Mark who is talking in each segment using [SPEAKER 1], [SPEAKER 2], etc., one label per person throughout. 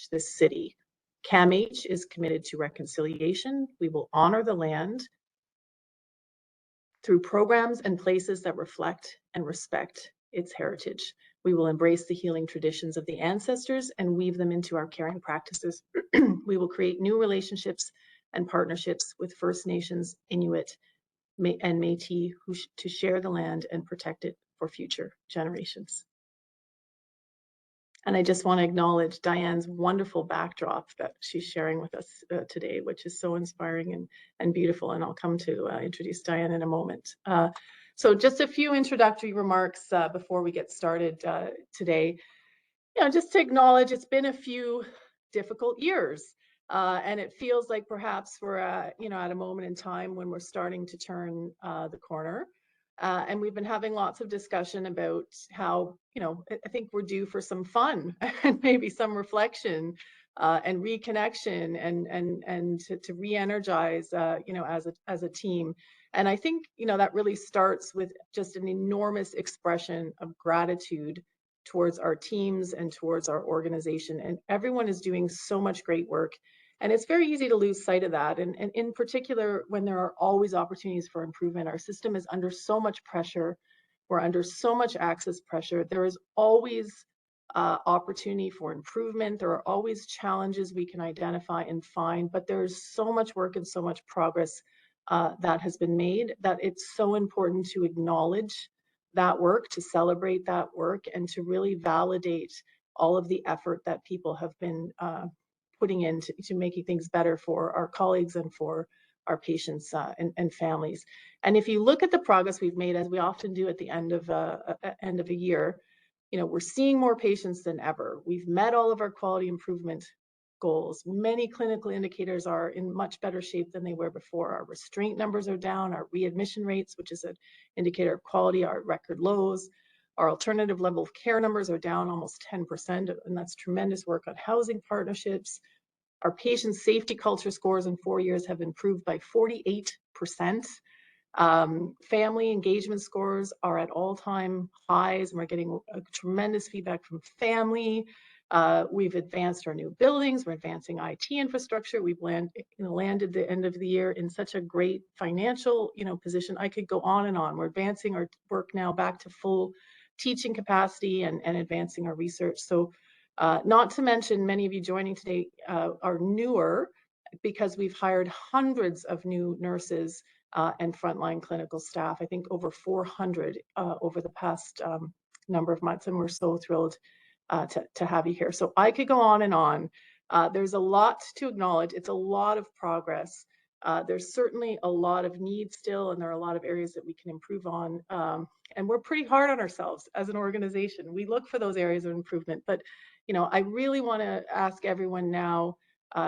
[SPEAKER 1] this city. CAMH is committed to reconciliation. We will honor the land through programs and places that reflect and respect its heritage. We will embrace the healing traditions of the ancestors and weave them into our caring practices. We will create new relationships and partnerships with First Nations, Inuit, and Métis to share the land and protect it for future generations. And I just want to acknowledge Diane's wonderful backdrop that she's sharing with us today, which is so inspiring and beautiful. And I'll come to introduce Diane in a moment. So just a few introductory remarks before we get started today. Just to acknowledge it's been a few difficult years. And it feels like perhaps we're at a moment in time when we're starting to turn the corner. And we've been having lots of discussion about how, I think we're due for some fun and maybe some reflection and reconnection and to re-energize, as a team. And I think, that really starts with just an enormous expression of gratitude towards our teams and towards our organization. And everyone is doing so much great work. And it's very easy to lose sight of that. And in particular, when there are always opportunities for improvement, our system is under so much pressure. We're under so much access pressure. There is always opportunity for improvement. There are always challenges we can identify and find, but there's so much work and so much progress that has been made that it's so important to acknowledge that work, to celebrate that work, and to really validate all of the effort that people have been putting into making things better for our colleagues and for our patients and families. And if you look at the progress we've made, as we often do at the end of a year, we're seeing more patients than ever. We've met all of our quality improvement goals. Many clinical indicators are in much better shape than they were before. Our restraint numbers are down, our readmission rates, which is an indicator of quality, are at record lows. Our alternative level of care numbers are down almost 10%, and that's tremendous work on housing partnerships. Our patient safety culture scores in 4 years have improved by 48%. Family engagement scores are at all-time highs, and we're getting tremendous feedback from family. We've advanced our new buildings. We're advancing IT infrastructure. We've landed the end of the year in such a great financial, position. I could go on and on. We're advancing our work now back to full teaching capacity and advancing our research. So not to mention many of you joining today are newer because we've hired hundreds of new nurses and frontline clinical staff. I think over 400 over the past number of months, and we're so thrilled to have you here. So I could go on and on. There's a lot to acknowledge. It's a lot of progress. There's certainly a lot of need still, and there are a lot of areas that we can improve on. And we're pretty hard on ourselves as an organization. We look for those areas of improvement. But, I really want to ask everyone now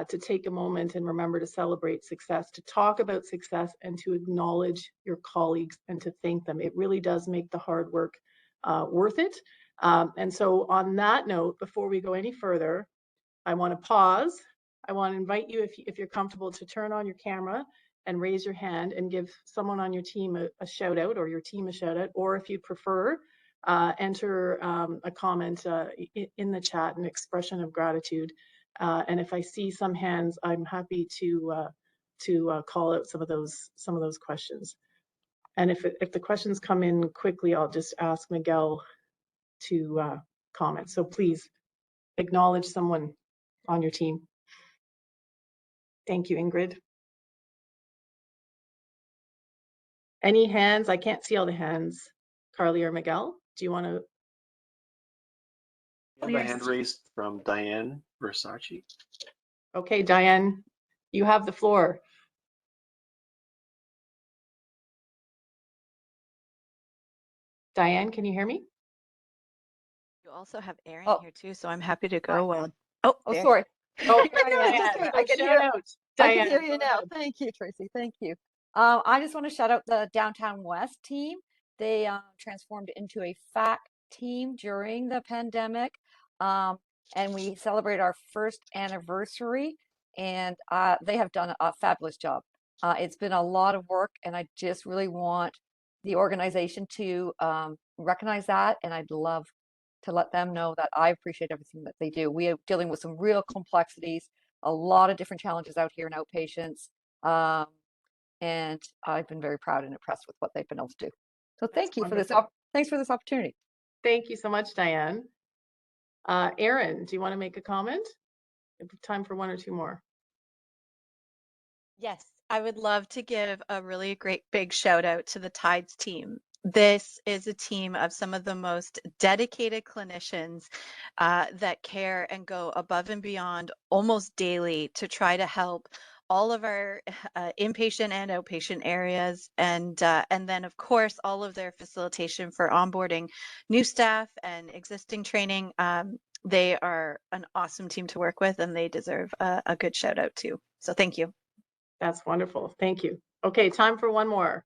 [SPEAKER 1] to take a moment and remember to celebrate success, to talk about success, and to acknowledge your colleagues and to thank them. It really does make the hard work worth it. And so on that note, before we go any further, I want to pause. I want to invite you, if you're comfortable, to turn on your camera and raise your hand and give someone on your team a shout out, or your team a shout out, or if you prefer, enter a comment in the chat, an expression of gratitude. And if I see some hands, I'm happy to call out some of those questions. And if the questions come in quickly, I'll just ask Miguel to comment. So please acknowledge someone on your team. Thank you, Ingrid. Any hands? I can't see all the hands. Carly or Miguel, do you want to?
[SPEAKER 2] I have a hand raised from Diane Versace.
[SPEAKER 1] Okay, Diane, you have the floor. Diane, can you hear me?
[SPEAKER 3] You also have Erin here too, so I'm happy to go.
[SPEAKER 4] Sorry.
[SPEAKER 1] Oh,
[SPEAKER 4] I can hear you now. Thank you, Tracy. Thank you. I just want to shout out the Downtown West team. They transformed into a FAC team during the pandemic, and we celebrated our first anniversary, and they have done a fabulous job. It's been a lot of work, and I just really want the organization to recognize that, and I'd love to let them know that I appreciate everything that they do. We are dealing with some real complexities, a lot of different challenges out here in outpatients. And I've been very proud and impressed with what they've been able to do. So thank you for this. Thanks for this opportunity.
[SPEAKER 1] Thank you so much, Diane. Erin, do you want to make a comment? Time for one or two more.
[SPEAKER 3] Yes, I would love to give a really great big shout out to the TIDES team. This is a team of some of the most dedicated clinicians that care and go above and beyond almost daily to try to help all of our inpatient and outpatient areas, and then of course all of their facilitation for onboarding new staff and existing training. They are an awesome team to work with, and they deserve a good shout out too. So thank you.
[SPEAKER 1] That's wonderful. Thank you. Okay, time for one more.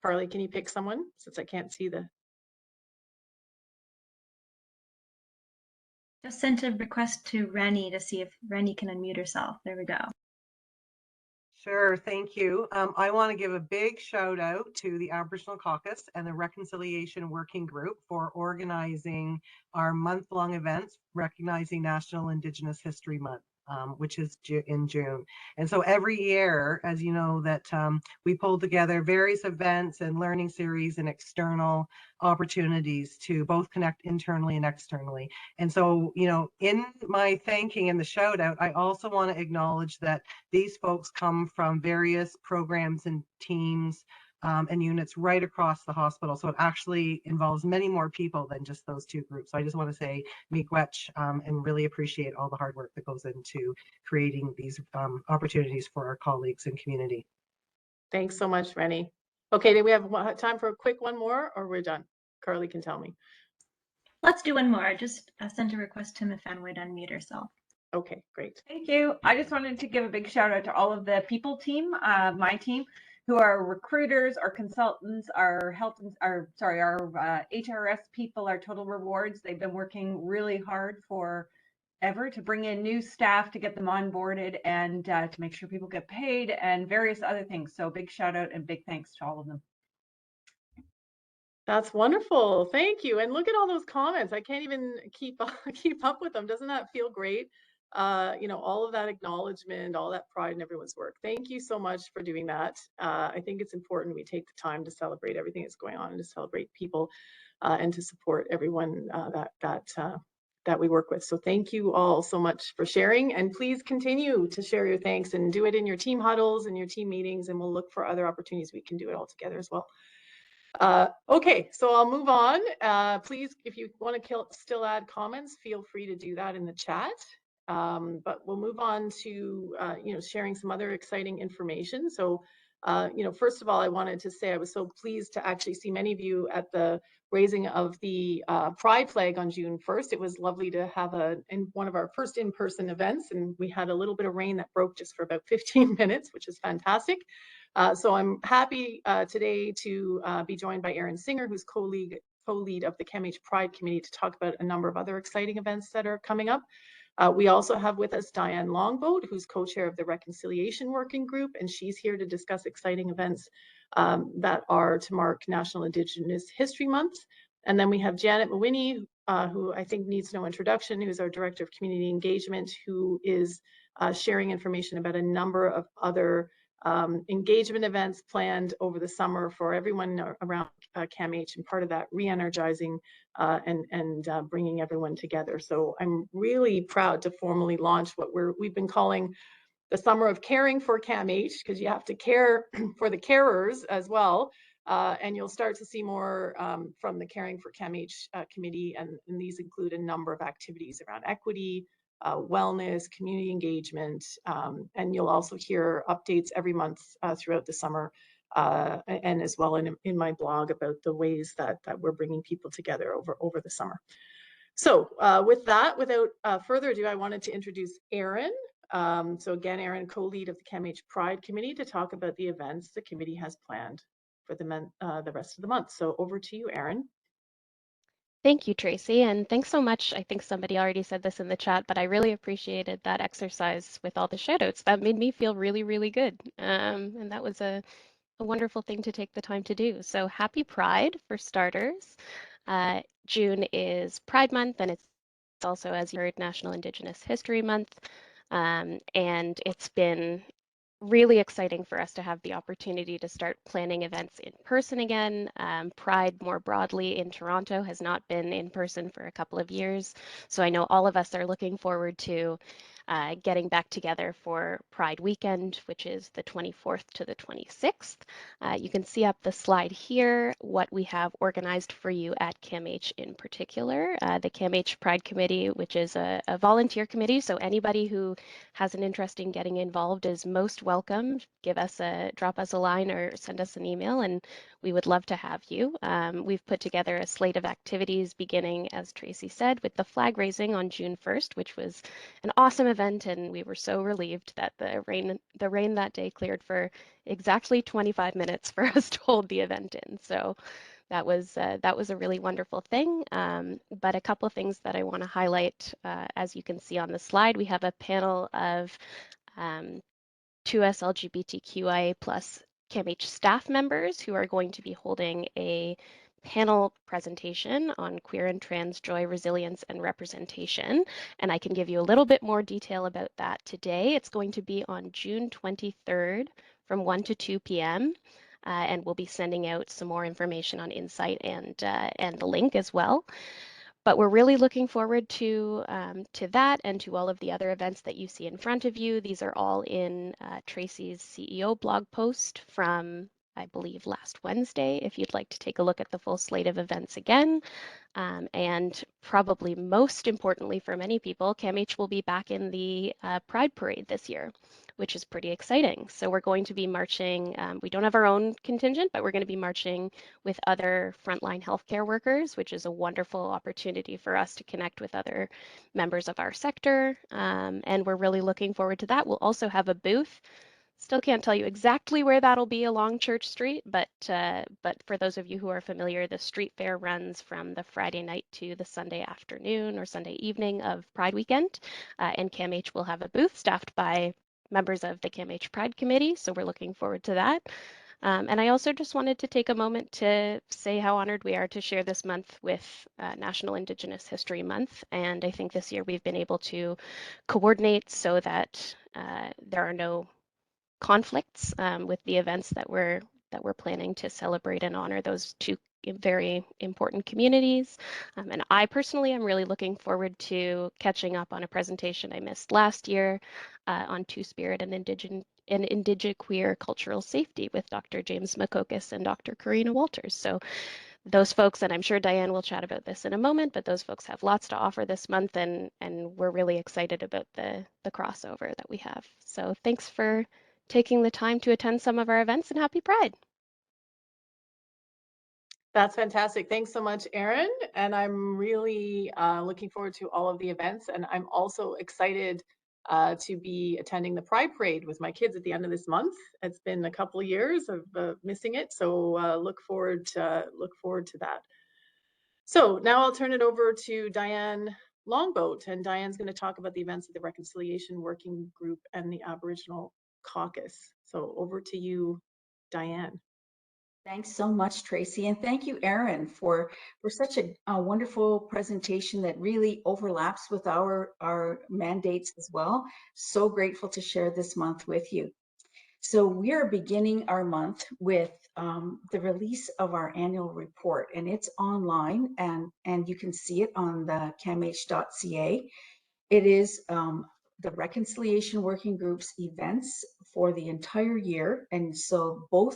[SPEAKER 1] Carly, can you pick someone since I can't see the...
[SPEAKER 5] Just sent a request to Rennie to see if Rennie can unmute herself. There we go.
[SPEAKER 6] Sure, thank you. I want to give a big shout out to the Aboriginal Caucus and the Reconciliation Working Group for organizing our month-long events recognizing National Indigenous History Month, which is in June. And so every year, as you know, that we pull together various events and learning series and external opportunities to both connect internally and externally. And so, you know, in my thanking and the shout out, I also want to acknowledge that these folks come from various programs and teams and units right across the hospital. So it actually involves many more people than just those two groups. So I just want to say miigwech and really appreciate all the hard work that goes into creating these opportunities for our colleagues and community.
[SPEAKER 1] Thanks so much, Rennie. Okay, do we have time for a quick one more, or we're done? Carly can tell me.
[SPEAKER 5] Let's do one more. Just sent a request to Mifan would unmute herself.
[SPEAKER 1] Okay, great.
[SPEAKER 7] Thank you. I just wanted to give a big shout out to all of the people team, my team, who are recruiters, our consultants, our our HRS people, our total rewards. They've been working really hard forever to bring in new staff, to get them onboarded, and to make sure people get paid and various other things. So big shout out and big thanks to all of them.
[SPEAKER 1] That's wonderful. Thank you. And look at all those comments. I can't even keep up with them. Doesn't that feel great? You know, all of that acknowledgement, all that pride in everyone's work. Thank you so much for doing that. I think it's important we take the time to celebrate everything that's going on and to celebrate people and to support everyone that we work with. So thank you all so much for sharing, and please continue to share your thanks and do it in your team huddles and your team meetings, and we'll look for other opportunities we can do it all together as well. Okay, so I'll move on. Please, if you want to still add comments, feel free to do that in the chat. But we'll move on to you know, sharing some other exciting information. So you know, first of all, I wanted to say I was so pleased to actually see many of you at the raising of the Pride flag on June 1st. It was lovely to have one of our first in-person events, and we had a little bit of rain that broke just for about 15 minutes, which is fantastic. So I'm happy today to be joined by Erin Singer, who's co-lead of the CAMH Pride Committee, to talk about a number of other exciting events that are coming up. We also have with us Diane Longboat, who's co-chair of the Reconciliation Working Group, and she's here to discuss exciting events that are to mark National Indigenous History Month. And then we have Janet Mawhinney, who I think needs no introduction, who's our Director of Community Engagement, who is sharing information about a number of other engagement events planned over the summer for everyone around CAMH, and part of that re-energizing and bringing everyone together. So I'm really proud to formally launch what we've been calling the Summer of Caring for CAMH, because you have to care for the carers as well. And you'll start to see more from the Caring for CAMH committee, and these include a number of activities around equity, wellness, community engagement, and you'll also hear updates every month throughout the summer, and as well in my blog about the ways that we're bringing people together over the summer. So with that, without further ado, I wanted to introduce Erin. So again, Erin, co-lead of the CAMH Pride Committee, to talk about the events the committee has planned for the rest of the month. So over to you, Erin.
[SPEAKER 8] Thank you, Tracy, and thanks so much. I think somebody already said this in the chat, but I really appreciated that exercise with all the shout-outs. That made me feel really, really good. And that was a wonderful thing to take the time to do. So happy Pride, for starters. June is Pride Month, and it's also, as you heard, National Indigenous History Month. And it's been really exciting for us to have the opportunity to start planning events in person again. Pride more broadly in Toronto has not been in person for a couple of years. So I know all of us are looking forward to getting back together for Pride weekend, which is the 24th to the 26th. You can see up the slide here what we have organized for you at CAMH in particular. The CAMH Pride Committee, which is a volunteer committee, so anybody who has an interest in getting involved is most welcome. Drop us a line or send us an email, and we would love to have you. We've put together a slate of activities beginning, as Tracy said, with the flag raising on June 1st, which was an awesome event, and we were so relieved that the rain that day cleared for exactly 25 minutes for us to hold the event in. So that was a really wonderful thing. But a couple of things that I want to highlight, as you can see on the slide, we have a panel of 2S LGBTQIA+ CAMH staff members who are going to be holding a panel presentation on queer and trans joy, resilience, and representation. And I can give you a little bit more detail about that today. It's going to be on June 23rd from 1 to 2 p.m. And we'll be sending out some more information on Insight and the link as well. But we're really looking forward to that and to all of the other events that you see in front of you. These are all in Tracy's CEO blog post from, I believe, last Wednesday, if you'd like to take a look at the full slate of events again. And probably most importantly for many people, CAMH will be back in the Pride Parade this year, which is pretty exciting. So we're going to be marching, we don't have our own contingent, but we're going to be marching with other frontline healthcare workers, which is a wonderful opportunity for us to connect with other members of our sector. And we're really looking forward to that. We'll also have a booth. Still can't tell you exactly where that'll be along Church Street, but for those of you who are familiar, the street fair runs from the Friday night to the Sunday afternoon or Sunday evening of Pride weekend, and CAMH will have a booth staffed by members of the CAMH Pride Committee, so we're looking forward to that. And I also just wanted to take a moment to say how honored we are to share this month with National Indigenous History Month. And I think this year we've been able to coordinate so that there are no conflicts with the events that we're planning to celebrate and honor those two very important communities. And I personally am really looking forward to catching up on a presentation I missed last year on Two-Spirit and Indigiqueer cultural safety with Dr. James Makokis and Dr. Karina Walters. So those folks, and I'm sure Diane will chat about this in a moment, but those folks have lots to offer this month, and we're really excited about the crossover that we have. So thanks for taking the time to attend some of our events, and happy Pride.
[SPEAKER 1] That's fantastic. Thanks so much, Erin. And I'm really looking forward to all of the events. And I'm also excited to be attending the Pride Parade with my kids at the end of this month. It's been a couple of years of missing it, so look forward to that. So now I'll turn it over to Diane Longboat, and Diane's going to talk about the events of the Reconciliation Working Group and the Aboriginal Caucus. So over to you, Diane.
[SPEAKER 9] Thanks so much, Tracy, and thank you, Erin, for such a wonderful presentation that really overlaps with our mandates as well. So grateful to share this month with you. So we are beginning our month with the release of our annual report, and it's online, and you can see it on the camh.ca. It is the Reconciliation Working Group's events for the entire year. And so both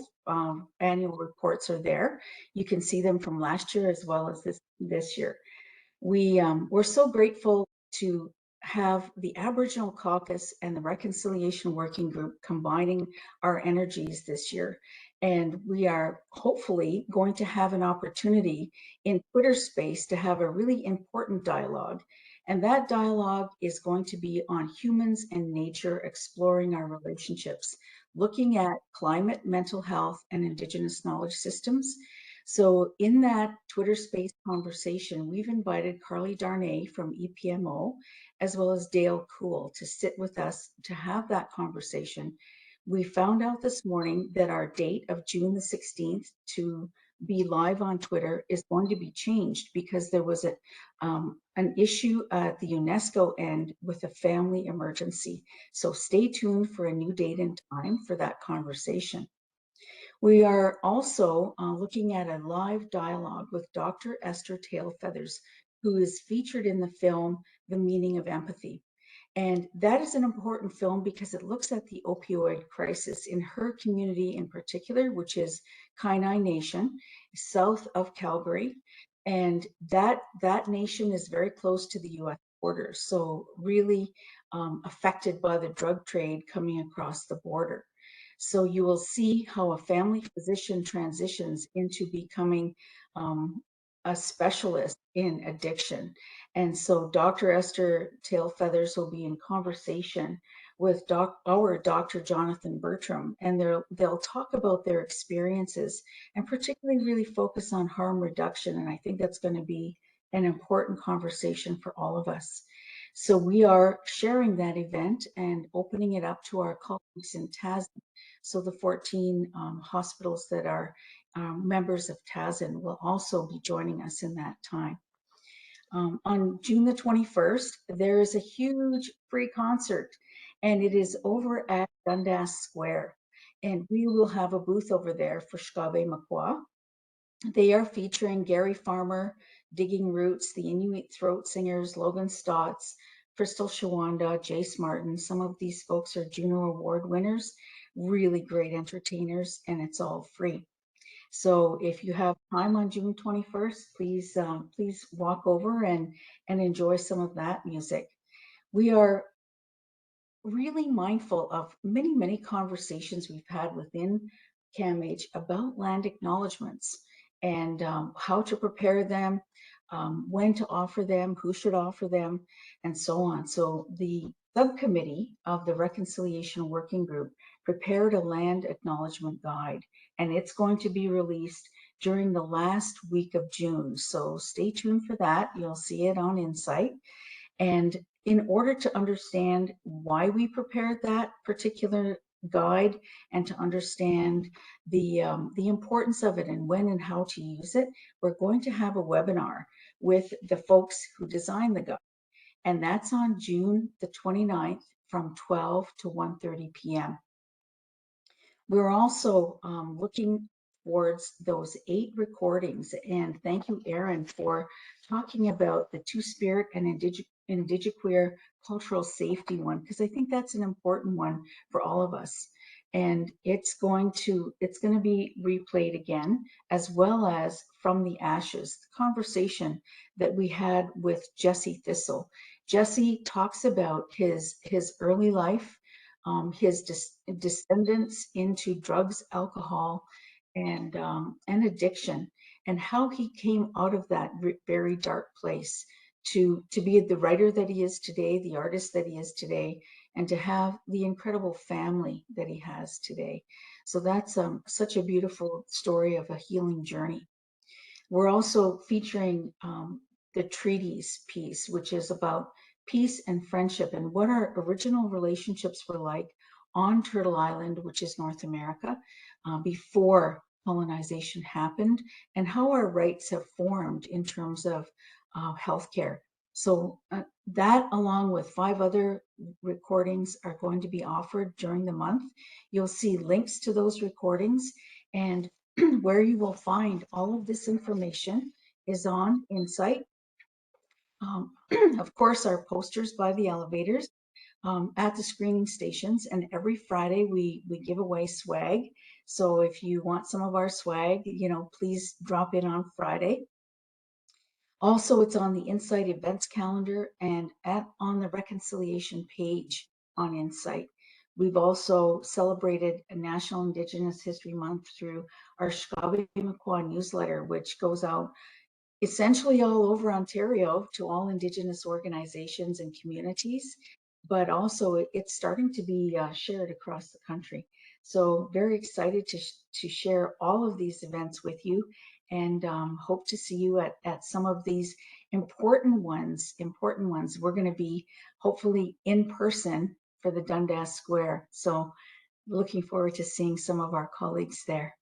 [SPEAKER 9] annual reports are there. You can see them from last year as well as this year. We're so grateful to have the Aboriginal Caucus and the Reconciliation Working Group combining our energies this year. And we are hopefully going to have an opportunity in Twitter space to have a really important dialogue. And that dialogue is going to be on humans and nature, exploring our relationships, looking at climate, mental health, and Indigenous knowledge systems. So in that Twitter space conversation, we've invited Carly Darnay from EPMO, as well as Dale Cool, to sit with us to have that conversation. We found out this morning that our date of June the 16th to be live on Twitter is going to be changed because there was an issue at the UNESCO end with a family emergency. So stay tuned for a new date and time for that conversation. We are also looking at a live dialogue with Dr. Esther Tailfeathers, who is featured in the film The Meaning of Empathy. And that is an important film because it looks at the opioid crisis in her community in particular, which is Kainai Nation, south of Calgary. And that nation is very close to the US border, so really affected by the drug trade coming across the border. So you will see how a family physician transitions into becoming a specialist in addiction. And so Dr. Esther Tailfeathers will be in conversation with our Dr. Jonathan Bertram, and they'll talk about their experiences and particularly really focus on harm reduction. And I think that's going to be an important conversation for all of us. So we are sharing that event and opening it up to our colleagues in TASN. So the 14 hospitals that are members of TASN will also be joining us in that time. On June the 21st, there is a huge free concert, and it is over at Dundas Square. And we will have a booth over there for Shkabe Makwa. They are featuring Gary Farmer, Digging Roots, the Inuit Throat Singers, Logan Stotts, Crystal Shawanda, Jace Martin. Some of these folks are Juno Award winners, really great entertainers, and it's all free. So if you have time on June 21st, please walk over and enjoy some of that music. We are really mindful of many conversations we've had within CAMH about land acknowledgements and how to prepare them, when to offer them, who should offer them, and so on. So the subcommittee of the Reconciliation Working Group prepared a land acknowledgement guide, and it's going to be released during the last week of June. So stay tuned for that. You'll see it on Insight. And in order to understand why we prepared that particular guide and to understand the importance of it and when and how to use it, we're going to have a webinar with the folks who designed the guide. And that's on June the 29th from 12 to 1:30 p.m. We're also looking towards those 8 recordings. And thank you, Erin, for talking about the Two-Spirit and Indigiqueer cultural safety one, because I think that's an important one for all of us. And it's going to be replayed again, as well as From the Ashes, the conversation that we had with Jesse Thistle. Jesse talks about his early life, his descendants into drugs, alcohol, and addiction, and how he came out of that very dark place to be the writer that he is today, the artist that he is today, and to have the incredible family that he has today. So that's such a beautiful story of a healing journey. We're also featuring the treaties piece, which is about peace and friendship and what our original relationships were like on Turtle Island, which is North America, before colonization happened, and how our rights have formed in terms of healthcare. So that, along with 5 other recordings, are going to be offered during the month. You'll see links to those recordings, and where you will find all of this information is on Insight. Of course, our posters by the elevators at the screening stations, and every Friday we give away swag. So if you want some of our swag, please drop in on Friday. Also, it's on the Insight events calendar and on the reconciliation page on Insight. We've also celebrated a National Indigenous History Month through our Shkabe Makwa newsletter, which goes out essentially all over Ontario to all Indigenous organizations and communities, but also it's starting to be shared across the country. So very excited to share all of these events with you, and hope to see you at some of these important ones. We're going to be hopefully in person for the Dundas Square. So looking forward to seeing some of our colleagues there.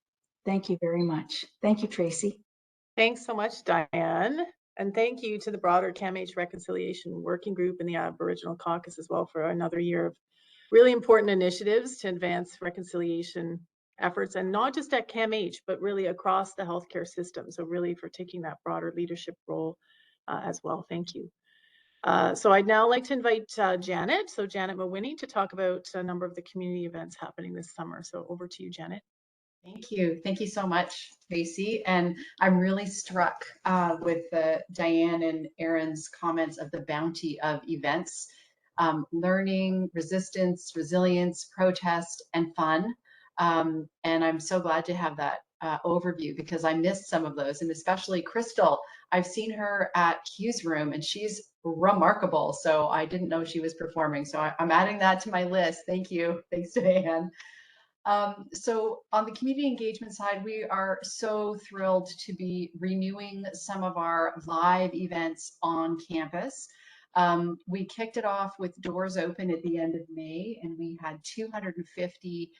[SPEAKER 9] Thank you very much. Thank you, Tracy.
[SPEAKER 1] Thanks so much, Diane. And thank you to the broader CAMH Reconciliation Working Group and the Aboriginal Caucus as well for another year of really important initiatives to advance reconciliation efforts, and not just at CAMH, but really across the healthcare system. So really for taking that broader leadership role as well. Thank you. So I'd now like to invite Janet. So Janet Mawhinney to talk about a number of the community events happening this summer. So over to you, Janet.
[SPEAKER 10] Thank you. Thank you so much, Tracy. And I'm really struck with Diane and Erin's comments of the bounty of events, learning, resistance, resilience, protest, and fun. And I'm so glad to have that overview because I missed some of those, and especially Crystal. I've seen her at Q's Room and she's remarkable. So I didn't know she was performing. So I'm adding that to my list. Thank you. Thanks, Diane. So on the community engagement side, we are so thrilled to be renewing some of our live events on campus. We kicked it off with doors open at the end of May, and we had 250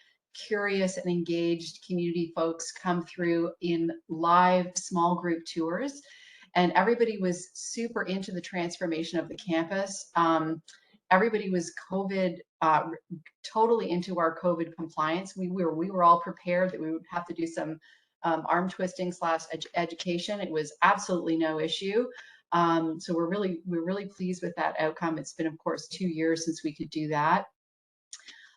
[SPEAKER 10] curious and engaged community folks come through in live small group tours. And everybody was super into the transformation of the campus. Everybody was COVID, totally into our COVID compliance. We were all prepared that we would have to do some arm twisting / education. It was absolutely no issue. So we're really pleased with that outcome. It's been, of course, 2 years since we could do that.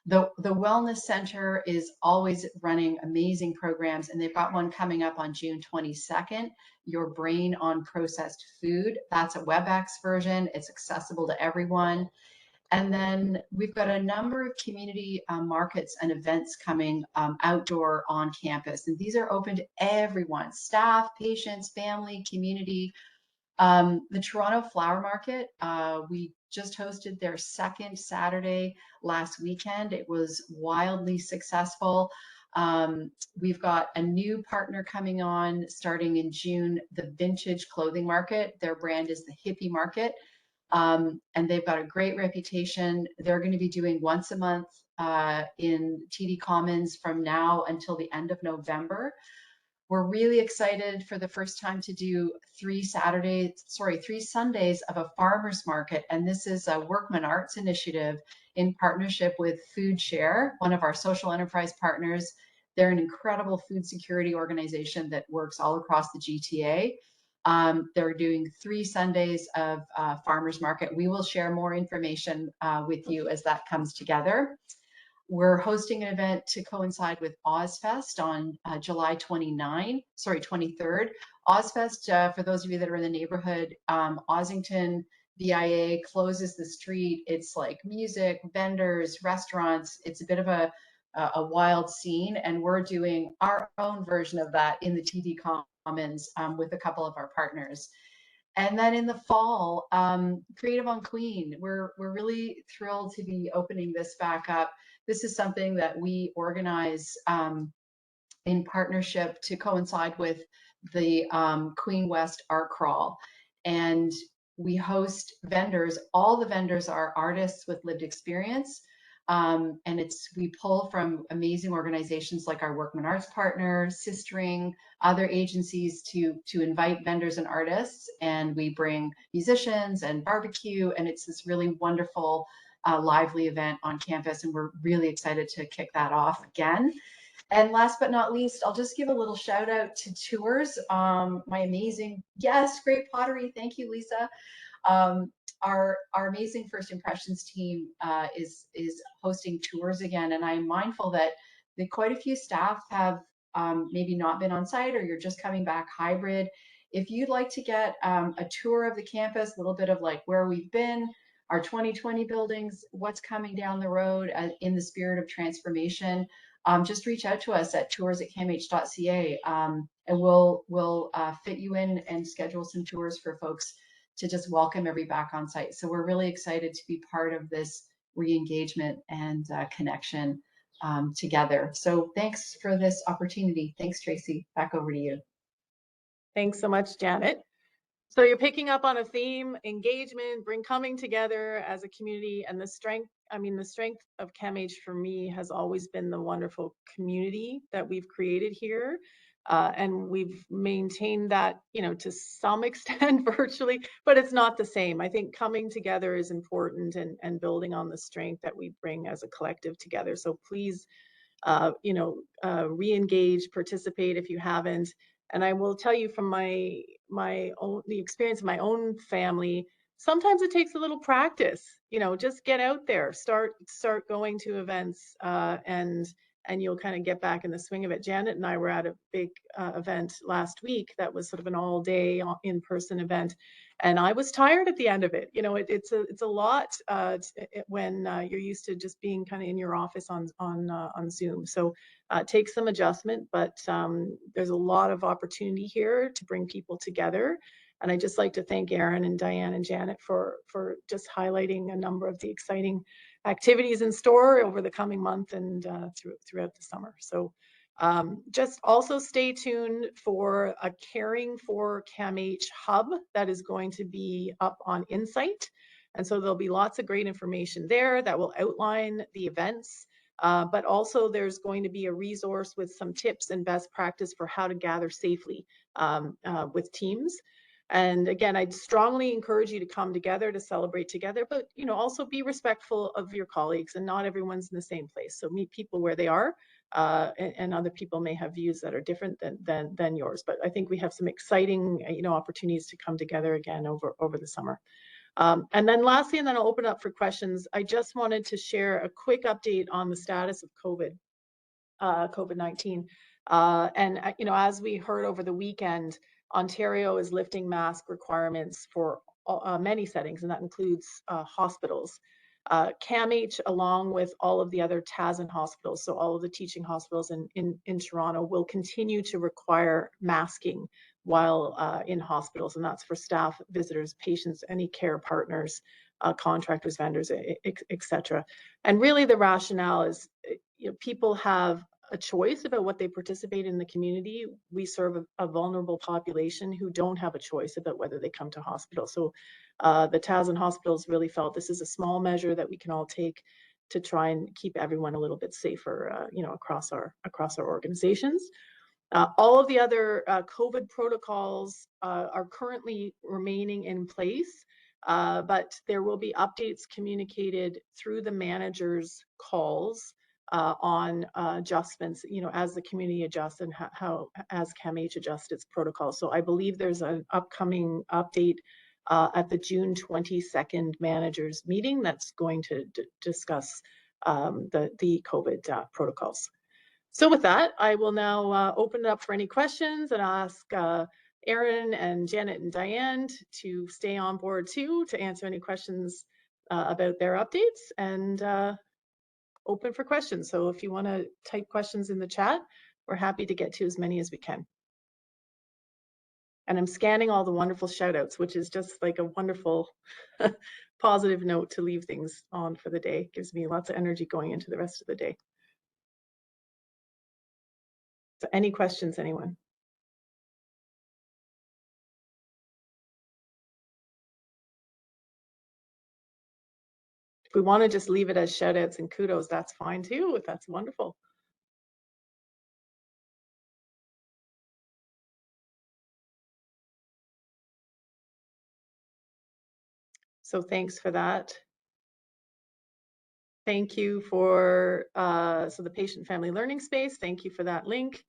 [SPEAKER 10] The Wellness Center is always running amazing programs, and they've got one coming up on June 22nd, Your Brain on Processed Food. That's a WebEx version. It's accessible to everyone. And then we've got a number of community markets and events coming outdoor on campus. And these are open to everyone, staff, patients, family, community. The Toronto Flower Market, we just hosted their second Saturday last weekend. It was wildly successful. We've got a new partner coming on starting in June, the Vintage Clothing Market. Their brand is the Hippie Market. And they've got a great reputation. They're going to be doing once a month in TD Commons from now until the end of November. We're really excited for the first time to do 3 Sundays of a farmer's market. And this is a Workman Arts initiative in partnership with Food Share, one of our social enterprise partners. They're an incredible food security organization that works all across the GTA. They're doing 3 Sundays of farmers market. We will share more information with you as that comes together. We're hosting an event to coincide with Ozfest on July 23rd. Ozfest, for those of you that are in the neighborhood, Ossington BIA closes the street. It's like music, vendors, restaurants. It's a bit of a wild scene, and we're doing our own version of that in the TD Commons with a couple of our partners. And then in the fall, Creative on Queen, we're really thrilled to be opening this back up. This is something that we organize in partnership to coincide with the Queen West Art Crawl. And we host vendors. All the vendors are artists with lived experience. And we pull from amazing organizations like our Workman Arts partner, Sistering, other agencies to invite vendors and artists. And we bring musicians and barbecue, and it's this really wonderful, lively event on campus. And we're really excited to kick that off again. And last but not least, I'll just give a little shout out to tours. My amazing, yes, Great Pottery. Thank you, Lisa. Our amazing First Impressions team is hosting tours again, and I'm mindful that quite a few staff have maybe not been on site, or you're just coming back hybrid. If you'd like to get a tour of the campus, a little bit of like where we've been, our 2020 buildings, what's coming down the road in the spirit of transformation, just reach out to us at tours@camh.ca, and we'll fit you in and schedule some tours for folks to just welcome everybody back on site. So we're really excited to be part of this re-engagement and connection together. So thanks for this opportunity. Thanks, Tracy. Back over to you.
[SPEAKER 1] Thanks so much, Janet. So you're picking up on a theme: engagement, coming together as a community, and the strength. I mean, the strength of CAMH for me has always been the wonderful community that we've created here. And we've maintained that, you know, to some extent virtually, but it's not the same. I think coming together is important, and building on the strength that we bring as a collective together. So please, you know, re-engage, participate if you haven't. And I will tell you from the experience of my own family, sometimes it takes a little practice. You know, just get out there, start going to events, and you'll kind of get back in the swing of it. Janet and I were at a big event last week that was sort of an all-day in-person event, and I was tired at the end of it. You know, it's a lot when you're used to just being kind of in your office on Zoom. So it takes some adjustment, but there's a lot of opportunity here to bring people together. And I'd just like to thank Erin and Diane and Janet for just highlighting a number of the exciting activities in store over the coming month and throughout the summer. So just also stay tuned for a Caring for CAMH hub that is going to be up on Insight. And so there'll be lots of great information there that will outline the events. But also there's going to be a resource with some tips and best practice for how to gather safely with teams. And again, I'd strongly encourage you to come together to celebrate together, but, you know, also be respectful of your colleagues, and not everyone's in the same place. So meet people where they are, and other people may have views that are different than yours. But I think we have some exciting, you know, opportunities to come together again over the summer. And then lastly, and then I'll open up for questions, I just wanted to share a quick update on the status of COVID-19. And, you know, as we heard over the weekend, Ontario is lifting mask requirements for many settings, and that includes hospitals. CAMH, along with all of the other TASN hospitals, so all of the teaching hospitals in Toronto, will continue to require masking while in hospitals, and that's for staff, visitors, patients, any care partners, contractors, vendors, etc. And really the rationale is, you know, people have a choice about what they participate in the community. We serve a vulnerable population who don't have a choice about whether they come to hospital. So the TASN hospitals really felt this is a small measure that we can all take to try and keep everyone a little bit safer, you know, across our organizations. All of the other COVID protocols are currently remaining in place, but there will be updates communicated through the managers' calls on adjustments, you know, as the community adjusts and as CAMH adjusts its protocol. So I believe there's an upcoming update at the June 22nd managers meeting that's going to discuss the COVID protocols. So with that, I will now open it up for any questions and ask Erin and Janet and Diane to stay on board too, to answer any questions about their updates, and open for questions. So if you want to type questions in the chat, we're happy to get to as many as we can. And I'm scanning all the wonderful shout outs, which is just like a wonderful positive note to leave things on for the day. Gives me lots of energy going into the rest of the day. So any questions, anyone? If we want to just leave it as shout outs and kudos, that's fine too. That's wonderful. So thanks for that. Thank you for, so the patient family learning space, thank you for that link.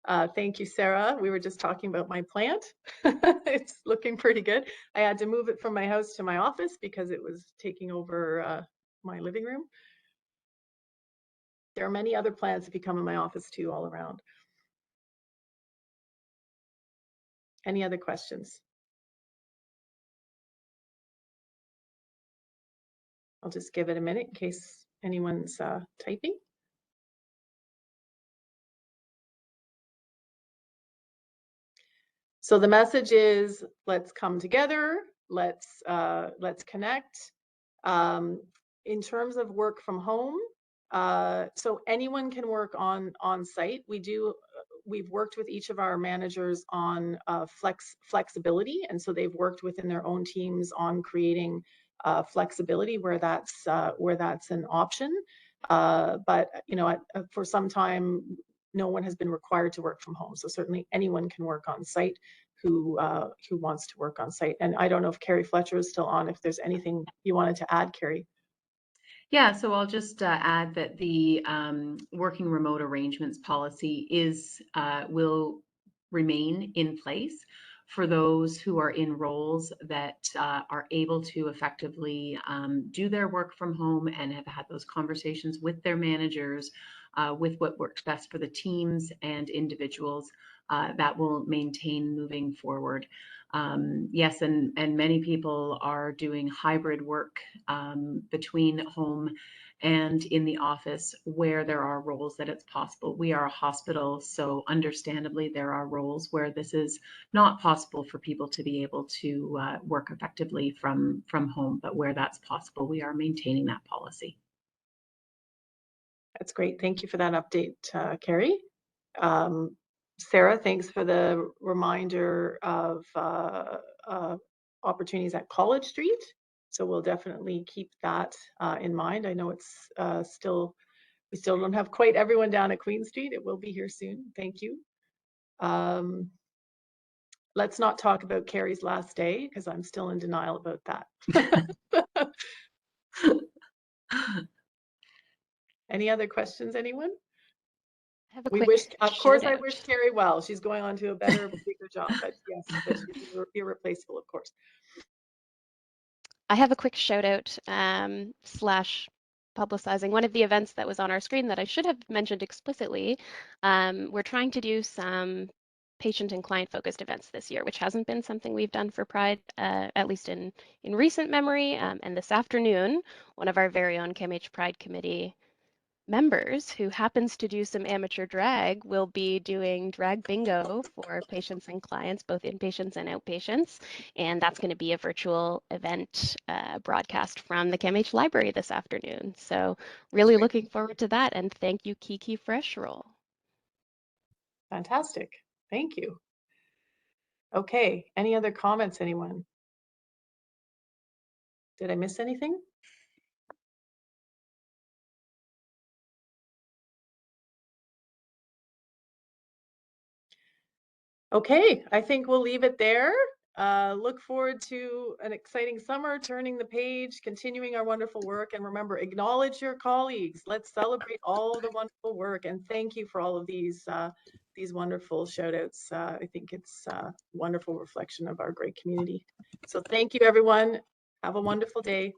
[SPEAKER 1] Thank you, Sarah. We were just talking about my plant. It's looking pretty good. I had to move it from my house to my office because it was taking over my living room. There are many other plants if you come in my office too, all around. Any other questions? I'll just give it a minute in case anyone's typing. So the message is, let's come together, let's connect. In terms of work from home, so anyone can work on site. We do we've worked with each of our managers on flexibility, and so they've worked within their own teams on creating flexibility where that's an option. But you know, for some time, no one has been required to work from home. So certainly anyone can work on site who wants to work on site. And I don't know if Carrie Fletcher is still on. If there's anything you wanted to add, Carrie.
[SPEAKER 11] Yeah, so I'll just add that the working remote arrangements policy will remain in place for those who are in roles that are able to effectively do their work from home and have had those conversations with their managers with what works best for the teams and individuals. That will maintain moving forward. Yes, and many people are doing hybrid work between home and in the office where there are roles that it's possible. We are a hospital, so understandably there are roles where this is not possible for people to be able to work effectively from home, but where that's possible, we are maintaining that policy.
[SPEAKER 1] That's great. Thank you for that update, Carrie. Sarah, thanks for the reminder of opportunities at College Street. So we'll definitely keep that in mind. I know it's we still don't have quite everyone down at Queen Street. It will be here soon. Thank you. Let's not talk about Carrie's last day because I'm still in denial about that. Any other questions, anyone?
[SPEAKER 8] I have a
[SPEAKER 1] We
[SPEAKER 8] quick
[SPEAKER 1] wish, of course, I
[SPEAKER 8] shout-out.
[SPEAKER 1] wish Carrie well. She's going on to a better, bigger job, but yes, but she's irreplaceable, of course.
[SPEAKER 8] I have a quick shout out slash publicizing one of the events that was on our screen that I should have mentioned explicitly. We're trying to do some patient and client focused events this year, which hasn't been something we've done for Pride, at least in recent memory. And this afternoon, one of our very own CAMH Pride Committee members who happens to do some amateur drag will be doing drag bingo for patients and clients, both inpatients and outpatients. And that's going to be a virtual event broadcast from the CAMH library this afternoon. So really looking forward to that. And thank you, Kiki Fresh Roll.
[SPEAKER 1] Fantastic. Thank you. Okay, any other comments, anyone? Did I miss anything? Okay, I think we'll leave it there. Look forward to an exciting summer, turning the page, continuing our wonderful work. And remember, acknowledge your colleagues. Let's celebrate all the wonderful work. And thank you for all of these wonderful shout outs. I think it's a wonderful reflection of our great community. So thank you, everyone. Have a wonderful day.